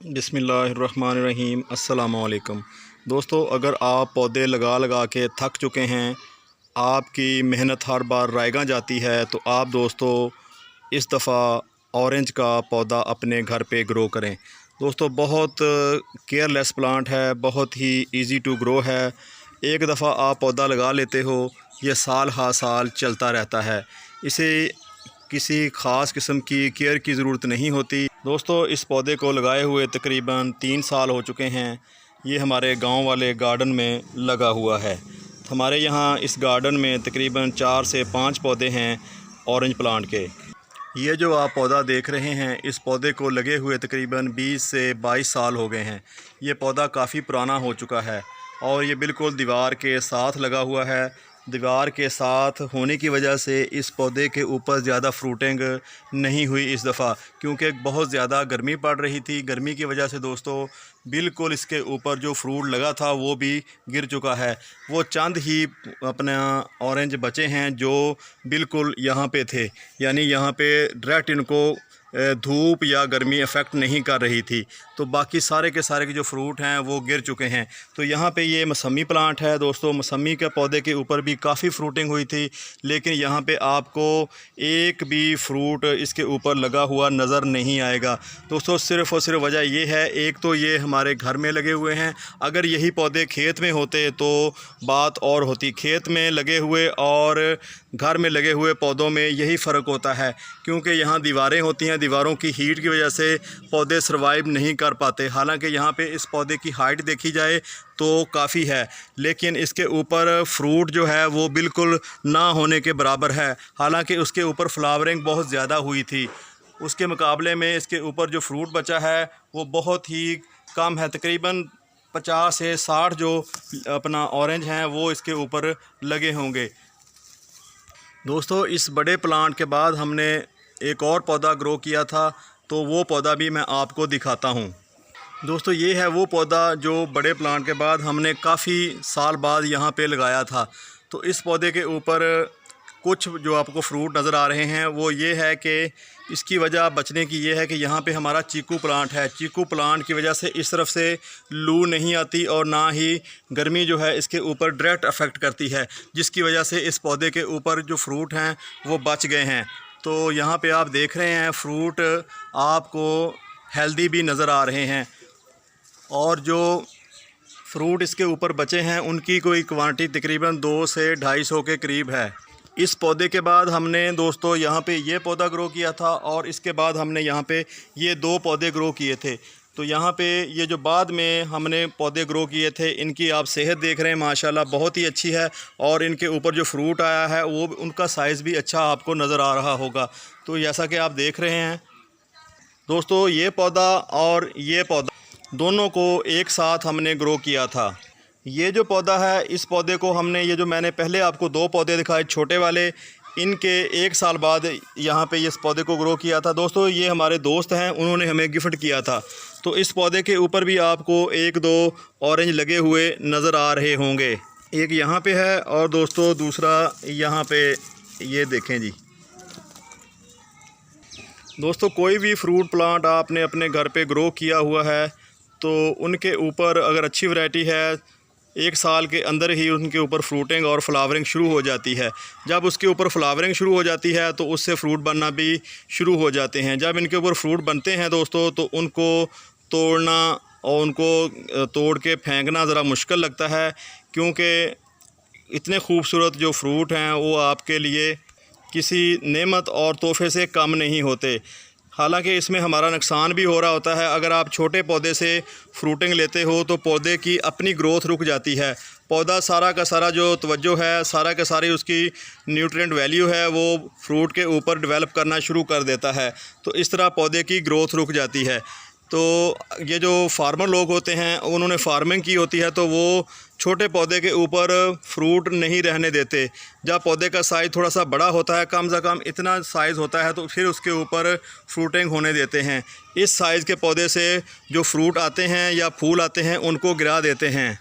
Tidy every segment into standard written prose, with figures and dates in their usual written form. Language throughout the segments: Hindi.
बिस्मिल्लाहिर्रहमानिर्रहीम। अस्सलामुअलैकुम दोस्तों, अगर आप पौधे लगा लगा के थक चुके हैं, आपकी मेहनत हर बार रायगा जाती है, तो आप दोस्तों इस दफ़ा ऑरेंज का पौधा अपने घर पे ग्रो करें। दोस्तों बहुत केयरलेस प्लांट है, बहुत ही इजी टू ग्रो है। एक दफ़ा आप पौधा लगा लेते हो, ये साल हा साल चलता रहता है। इसे किसी ख़ास किस्म की केयर की ज़रूरत नहीं होती। दोस्तों इस पौधे को लगाए हुए तकरीबन 3 साल हो चुके हैं। ये हमारे गांव वाले गार्डन में लगा हुआ है। हमारे यहाँ इस गार्डन में तकरीबन 4 से 5 पौधे हैं ऑरेंज प्लांट के। ये जो आप पौधा देख रहे हैं, इस पौधे को लगे हुए तकरीबन 20 से 22 साल हो गए हैं। ये पौधा काफ़ी पुराना हो चुका है और ये बिल्कुल दीवार के साथ लगा हुआ है। दीवार के साथ होने की वजह से इस पौधे के ऊपर ज़्यादा फ्रूटिंग नहीं हुई इस दफ़ा, क्योंकि बहुत ज़्यादा गर्मी पड़ रही थी। गर्मी की वजह से दोस्तों बिल्कुल इसके ऊपर जो फ्रूट लगा था वो भी गिर चुका है। वो चंद ही अपना ऑरेंज बचे हैं जो बिल्कुल यहाँ पे थे, यानी यहाँ पे डायरेक्ट इनको धूप या गर्मी अफेक्ट नहीं कर रही थी। तो बाकी सारे के सारे के जो फ्रूट हैं वो गिर चुके हैं। तो यहाँ पे ये मौसमी प्लांट है दोस्तों। मौसमी के पौधे के ऊपर भी काफ़ी फ्रूटिंग हुई थी, लेकिन यहाँ पे आपको एक भी फ्रूट इसके ऊपर लगा हुआ नज़र नहीं आएगा दोस्तों। सिर्फ़ और सिर्फ वजह ये है, एक तो ये हमारे घर में लगे हुए हैं। अगर यही पौधे खेत में होते तो बात और होती। खेत में लगे हुए और घर में लगे हुए पौधों में यही फ़र्क होता है, क्योंकि यहाँ दीवारें होती हैं। दीवारों की हीट की वजह से पौधे सर्वाइव नहीं कर पाते। हालांकि यहाँ पे इस पौधे की हाइट देखी जाए तो काफ़ी है, लेकिन इसके ऊपर फ्रूट जो है वो बिल्कुल ना होने के बराबर है। हालांकि उसके ऊपर फ्लावरिंग बहुत ज़्यादा हुई थी, उसके मुकाबले में इसके ऊपर जो फ्रूट बचा है वो बहुत ही कम है। तकरीबन 50 से 60 जो अपना ऑरेंज हैं वो इसके ऊपर लगे होंगे। दोस्तों इस बड़े प्लांट के बाद हमने एक और पौधा ग्रो किया था, तो वो पौधा भी मैं आपको दिखाता हूँ। दोस्तों ये है वो पौधा जो बड़े प्लांट के बाद हमने काफ़ी साल बाद यहाँ पे लगाया था। तो इस पौधे के ऊपर कुछ जो आपको फ्रूट नज़र आ रहे हैं वो ये है कि इसकी वजह बचने की ये है कि यहाँ पे हमारा चीकू प्लांट है। चीकू प्लांट की वजह से इस तरफ से लू नहीं आती और ना ही गर्मी जो है इसके ऊपर डायरेक्ट अफेक्ट करती है, जिसकी वजह से इस पौधे के ऊपर जो फ्रूट हैं वो बच गए हैं। तो यहाँ पे आप देख रहे हैं फ्रूट आपको हेल्दी भी नज़र आ रहे हैं, और जो फ्रूट इसके ऊपर बचे हैं उनकी कोई क्वांटिटी तकरीबन 2 से 250 के करीब है। इस पौधे के बाद हमने दोस्तों यहाँ पे ये पौधा ग्रो किया था, और इसके बाद हमने यहाँ पे ये 2 पौधे ग्रो किए थे। तो यहाँ पे ये जो बाद में हमने पौधे ग्रो किए थे, इनकी आप सेहत देख रहे हैं माशाल्लाह बहुत ही अच्छी है, और इनके ऊपर जो फ्रूट आया है वो उनका साइज़ भी अच्छा आपको नज़र आ रहा होगा। तो जैसा कि आप देख रहे हैं दोस्तों, ये पौधा और ये पौधा दोनों को एक साथ हमने ग्रो किया था। ये जो पौधा है, इस पौधे को हमने, ये जो मैंने पहले आपको 2 पौधे दिखाए छोटे वाले, इनके 1 साल बाद यहाँ पे इस पौधे को ग्रो किया था। दोस्तों ये हमारे दोस्त हैं, उन्होंने हमें गिफ्ट किया था। तो इस पौधे के ऊपर भी आपको 1-2 ऑरेंज लगे हुए नज़र आ रहे होंगे। एक यहाँ पे है और दोस्तों दूसरा यहाँ पे, ये देखें जी। दोस्तों कोई भी फ्रूट प्लांट आपने अपने घर पे ग्रो किया हुआ है तो उनके ऊपर अगर अच्छी वैरायटी है, 1 साल के अंदर ही उनके ऊपर फ्रूटिंग और फ्लावरिंग शुरू हो जाती है। जब उसके ऊपर फ्लावरिंग शुरू हो जाती है तो उससे फ्रूट बनना भी शुरू हो जाते हैं। जब इनके ऊपर फ्रूट बनते हैं दोस्तों, तो उनको तोड़ना और उनको तोड़ के फेंकना ज़रा मुश्किल लगता है, क्योंकि इतने खूबसूरत जो फ्रूट हैं वो आपके लिए किसी नेमत और तोहफे से कम नहीं होते। हालांकि इसमें हमारा नुकसान भी हो रहा होता है। अगर आप छोटे पौधे से फ्रूटिंग लेते हो तो पौधे की अपनी ग्रोथ रुक जाती है। पौधा सारा का सारा जो तवज्जो है, सारा का सारी उसकी न्यूट्रिएंट वैल्यू है, वो फ्रूट के ऊपर डेवलप करना शुरू कर देता है। तो इस तरह पौधे की ग्रोथ रुक जाती है। तो ये जो फार्मर लोग होते हैं, उन्होंने फार्मिंग की होती है, तो वो छोटे पौधे के ऊपर फ्रूट नहीं रहने देते। जब पौधे का साइज़ थोड़ा सा बड़ा होता है, कम से कम इतना साइज़ होता है, तो फिर उसके ऊपर फ्रूटिंग होने देते हैं। इस साइज़ के पौधे से जो फ्रूट आते हैं या फूल आते हैं उनको गिरा देते हैं।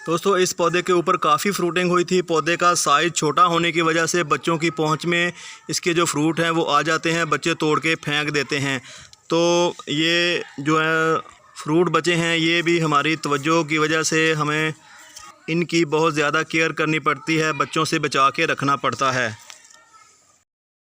दोस्तों इस पौधे के ऊपर काफ़ी फ्रूटिंग हुई थी। पौधे का साइज़ छोटा होने की वजह से बच्चों की पहुंच में इसके जो फ्रूट हैं वो आ जाते हैं, बच्चे तोड़ के फेंक देते हैं। तो ये जो है फ्रूट बचे हैं, ये भी हमारी तवज्जो की वजह से हमें इनकी बहुत ज़्यादा केयर करनी पड़ती है, बच्चों से बचा के रखना पड़ता है।